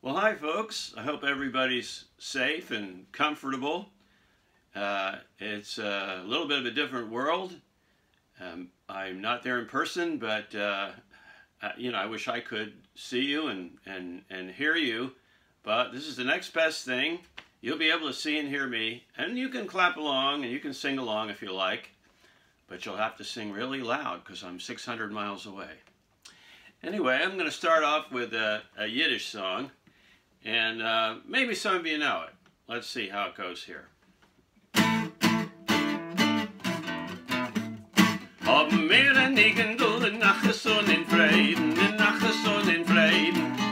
Well, hi folks. I hope everybody's safe and comfortable. It's a little bit of a different world. I'm not there in person, but I wish I could see you and hear you. But this is the next best thing. You'll be able to see and hear me, and you can clap along and you can sing along if you like. But you'll have to sing really loud because I'm 600 miles away. Anyway, I'm going to start off with a Yiddish song. And maybe some of you know it. Let's see how it goes here. Haben wir ein Igendl in Nachgeson in Frieden,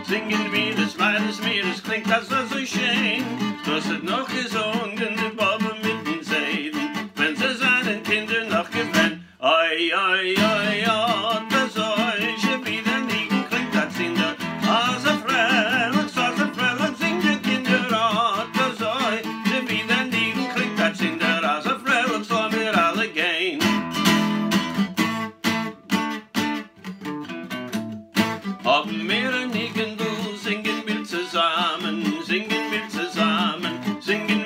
singen wir das beides mir, das klingt das so schön. Das hat noch gesungen, die Bobbe mit den Seiden, wenn sie seinen Kindern noch gewinnt. Oi, oi, oi, oi, das euch wieder liegen, klingt das in der Hase frei. Haben wir ein Igendl, singen wir zusammen, singen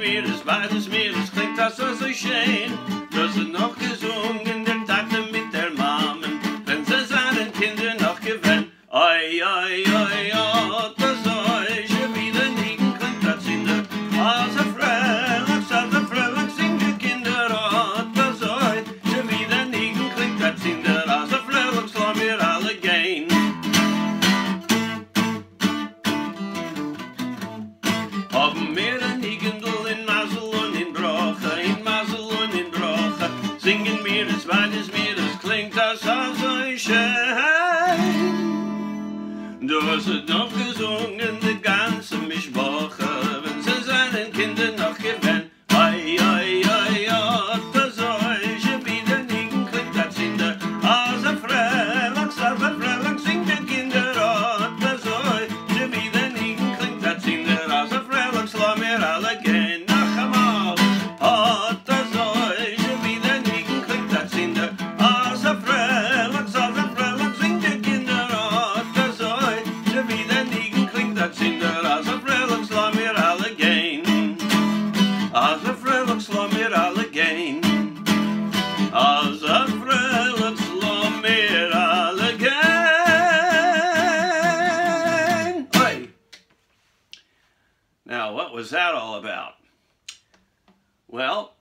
wir das beides mir, das klingt das so schön. Das hat noch gesungen, der Tate mit der Mamen, wenn sie seinen Kindern noch gewinnt. Oi, oi, oi, oi, das euch wieder liegen, klingt das in der Hase fröhlich, singen die Kinder, oh, das euch wieder liegen, klingt das in der Hase fröhlich, lassen wir alle gehen. Haben wir ein Igendl in Masel und in Broche, singen wir das beides mir, das klingt das so schön. Du hast noch gesungen, die ganze Mischwoche, wenn sie seinen Kindern noch gewinnt. Oi, oi, oi, oi, das euch wieder liegen, klingt das in der Hase fröhlich, singen die Kinder, oh, das euch wieder liegen, klingt das in der Hase fröhlich, lassen wir alle gehen. Noch einmal, oh, das euch wieder liegen, klingt das in der Hase fröhlich, singen die Kinder, oh, das euch wieder liegen, klingt das in der Hase fröhlich, lassen wir alle gehen. Hase fröhlich, lassen wir alle gehen. Hase fröhlich, lassen wir alle gehen. Hey. Now, what was that all about? Well,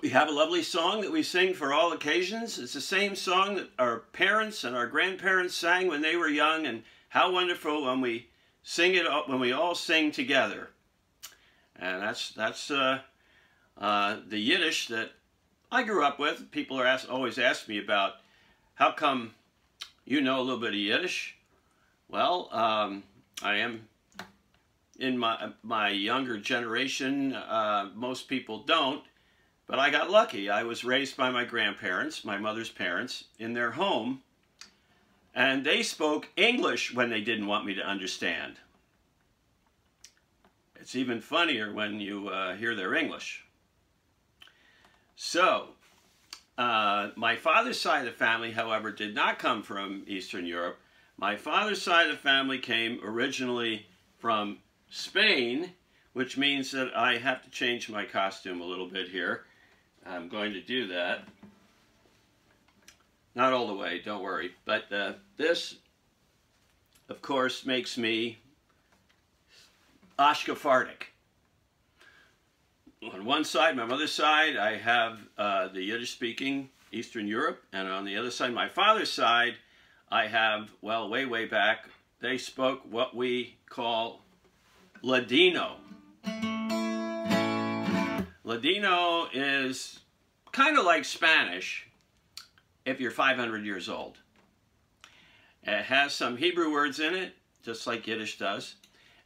we have a lovely song that we sing for all occasions. It's the same song that our parents and our grandparents sang when they were young, and how wonderful when we sing it, when we all sing together. And that's the Yiddish that I grew up with. People are always ask me about, how come you know a little bit of Yiddish? Well, I am in my younger generation. Most people don't, but I got lucky. I was raised by my grandparents, my mother's parents, in their home, and they spoke English when they didn't want me to understand. It's even funnier when you hear their English. So, my father's side of the family, however, did not come from Eastern Europe. My father's side of the family came originally from Spain, which means that I have to change my costume a little bit here. I'm going to do that. Not all the way, don't worry. But this, of course, makes me Ashkefardic. On one side, my mother's side, I have the Yiddish-speaking Eastern Europe, and on the other side, my father's side, I have, well, way back, they spoke what we call Ladino. Ladino is kind of like Spanish if you're 500 years old. It has some Hebrew words in it, just like Yiddish does,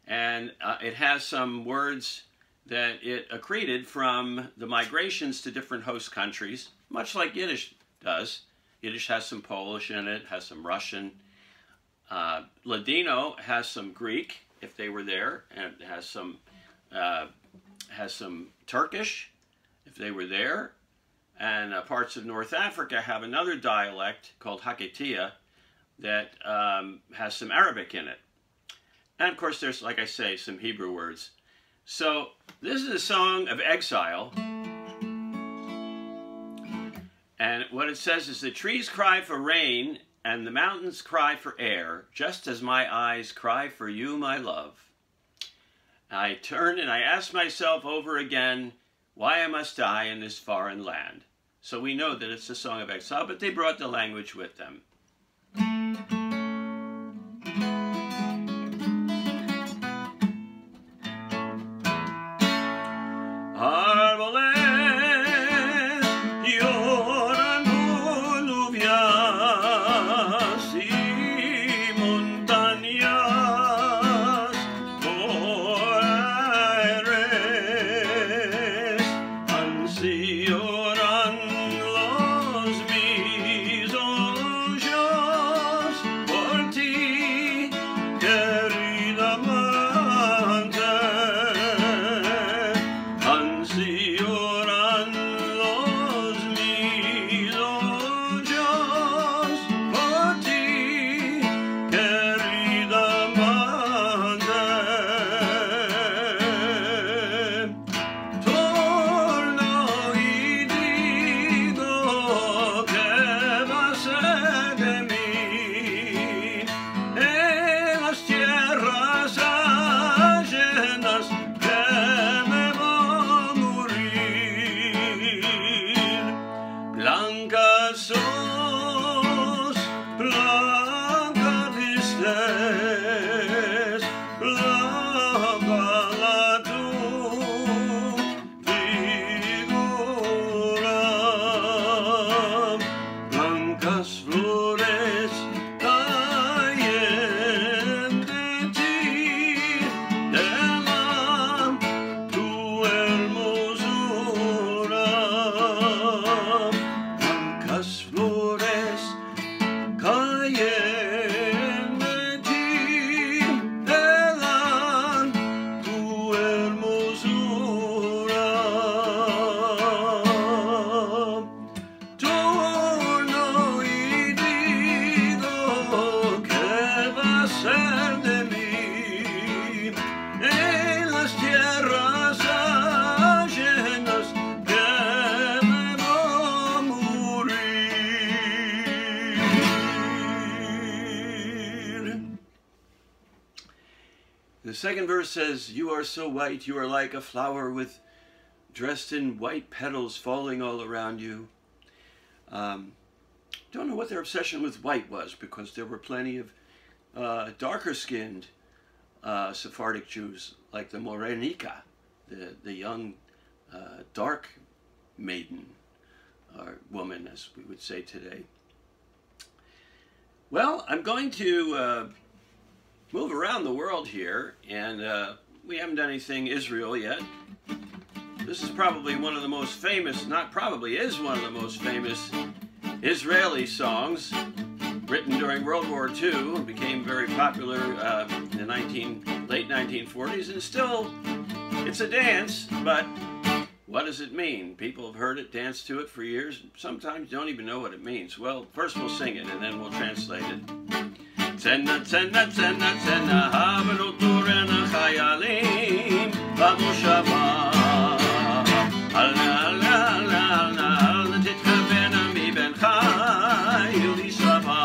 and it has some words that it accreted from the migrations to different host countries, much like Yiddish does. Yiddish has some Polish in it, has some Russian. Ladino has some Greek, if they were there, and it has some Turkish, if they were there, and parts of North Africa have another dialect called Haketiya that has some Arabic in it. And of course there's, like I say, some Hebrew words. So this is a song of exile. And what it says is, the trees cry for rain and the mountains cry for air, just as my eyes cry for you, my love. I turn and I ask myself over again why I must die in this foreign land. So we know that it's a song of exile, but they brought the language with them. The second verse says, you are so white, you are like a flower with dressed in white petals falling all around you. Don't know what their obsession with white was, because there were plenty of darker skinned Sephardic Jews, like the Morenica, the young dark maiden, or woman as we would say today. Well, I'm going to move around the world here, and we haven't done anything Israel yet. This is probably one of the most famous, not probably, is one of the most famous Israeli songs written during World War II. It became very popular in the late 1940s, and still, it's a dance, but what does it mean? People have heard it, danced to it for years, sometimes don't even know what it means. Well, first we'll sing it, and then we'll translate it. Tzena, tzena, tzena, tzena, havenu turena chayalim b'moshava. Alna, alna, alna, alna, alna, titkavena mi ben chai u'lisava.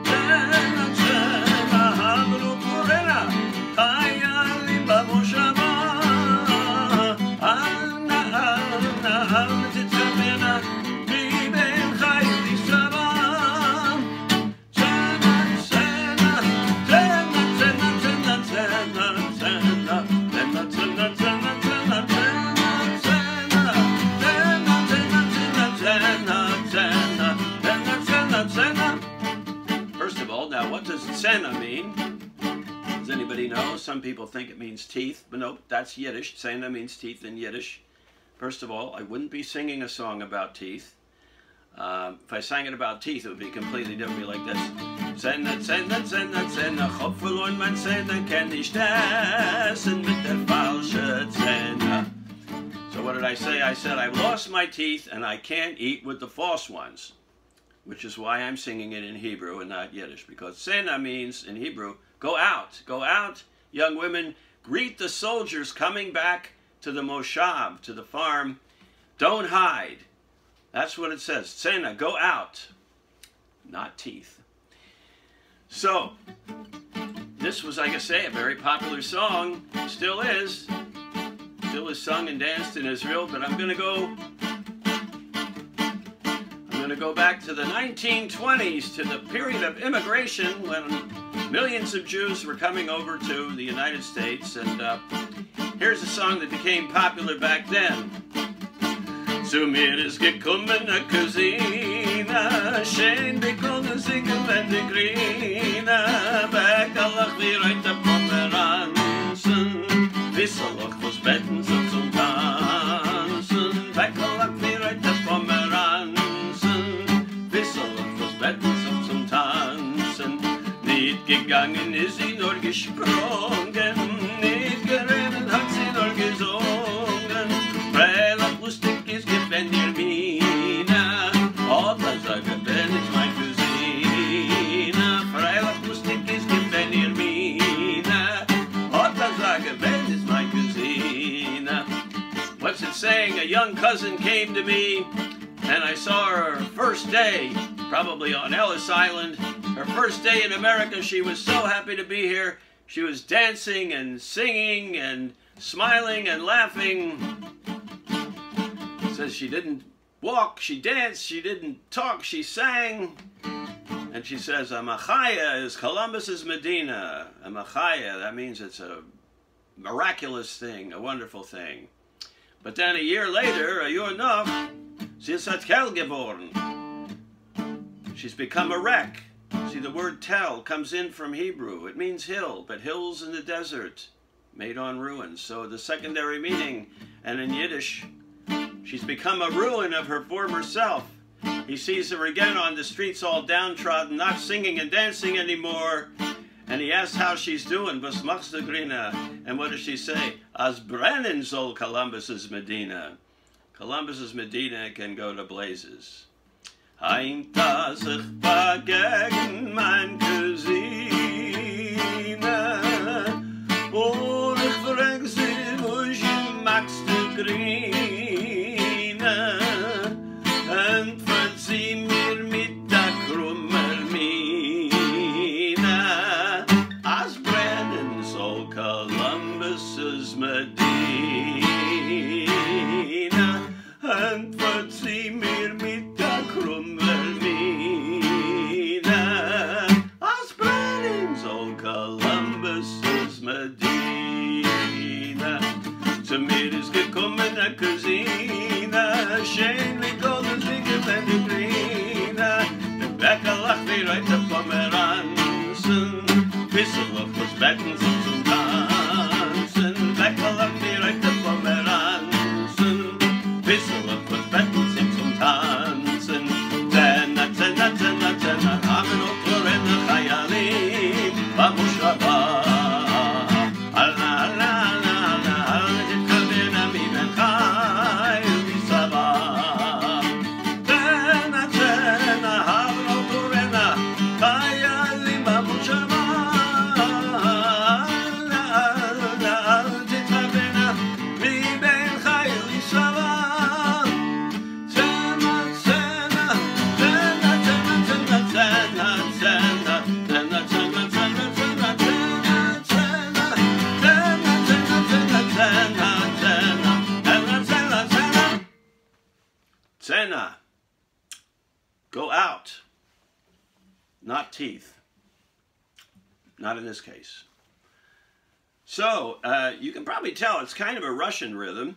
Tzena, tzena, havenu turena chayalim b'moshava. Alna, alna, alna, titkavena mi ben chai u'lisava. First of all, now what does tzena mean? Does anybody know? Some people think it means teeth, but nope, that's Yiddish. Tzena means teeth in Yiddish. First of all, I wouldn't be singing a song about teeth. If I sang it about teeth, it would be completely different. It would be like this. Tzena, tzena, tzena, tzena, Kopf verloren mein Zähne, kenn ich essen mit der falsche Zähne. So what did I say? I said, I've lost my teeth and I can't eat with the false ones, which is why I'm singing it in Hebrew and not Yiddish, because tzena means, in Hebrew, Go out, young women, greet the soldiers coming back to the moshav, to the farm. Don't hide. That's what it says. Tsena, go out. Not teeth. So, this was, like I say, a very popular song. Still is. Still is sung and danced in Israel, but I'm going to go back to the 1920s, to the period of immigration when millions of Jews were coming over to the United States, and here's a song that became popular back then. Zu mir ist gekommen a Cousina, schön bekommen singen wenn die Grina, Bäckerlach wie Reiter Pomeranzen, Wisserlach was betten so zum Tanzen, Bäckerlach wie Reiter Pomeranzen, Wisserlach was betten so zum Tanzen, nicht gegangen ist sie nur gesprungen, nicht geredet hat sie nur gesungen, freilich lustig ist wenn ihr Mina, oh, das sagen, wenn ich mein Cousina, freilich lustig ist wenn ihr Mina, oh, das sagen, wenn ich mein Cousina. What's it saying? A young cousin came to me, and I saw her first day, probably on Ellis Island, her first day in America. She was so happy to be here. She was dancing and singing and smiling and laughing. Says she didn't walk, she danced, she didn't talk, she sang. And she says, Amachaya is Columbus's Medina. Amachaya, that means it's a miraculous thing, a wonderful thing. But then a year later, a year noch, sie ist hat Kel geboren. She's become a wreck. See, the word tel comes in from Hebrew. It means hill, but hills in the desert, made on ruins. So the secondary meaning, and in Yiddish, she's become a ruin of her former self. He sees her again on the streets all downtrodden, not singing and dancing anymore. And he asks how she's doing. Was machst du, Grina? And what does she say? As brennen soll Columbus's Medina. Columbus's Medina can go to blazes. Heint sich begegn mein Cousina. Und ich frag sie, wo magst du, Grina? Und verzieh mir mit der krummer Mina, as brennen soll Columbus's Medina. Und verzieh mir mit der krummer Mina, as brennen soll Columbus's Medina. Zu mir ist gekommen a Cousina, schön wie golden Singer wenn die Grina, der Bäcker lacht wie Reiter Pomeranzen, Wisserloch was betten so zum Tanzen, Bäcker lacht wie Reiter Pomeranzen, Wisserloch was betten so zum Tanzen, Zena, Zena, Zena, Zena, Amen und Florena Chayalim, Bamushaba, Alna, Alna, Alna, Alna, Alna, Ditkavina, Mi Ben Chai, Visava, Zena, Zena, Amen und Florena Chayalim, Bamushaba, Alna, Alna, Alna, Ditkavina, Mi Ben Chai, Visava, Zena, Zena, Zena, Zena, Zena, Zena, Zena, Zena, Zena, Zena, Zena, go out, not teeth, not in this case. So, you can probably tell it's kind of a Russian rhythm,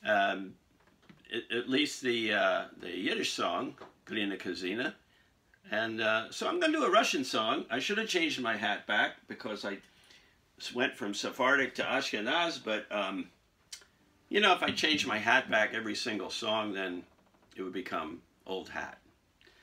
at least the Yiddish song, Grina Kazina. And so I'm going to do a Russian song. I should have changed my hat back because I went from Sephardic to Ashkenaz, but you know, if I change my hat back every single song, then it would become old hat.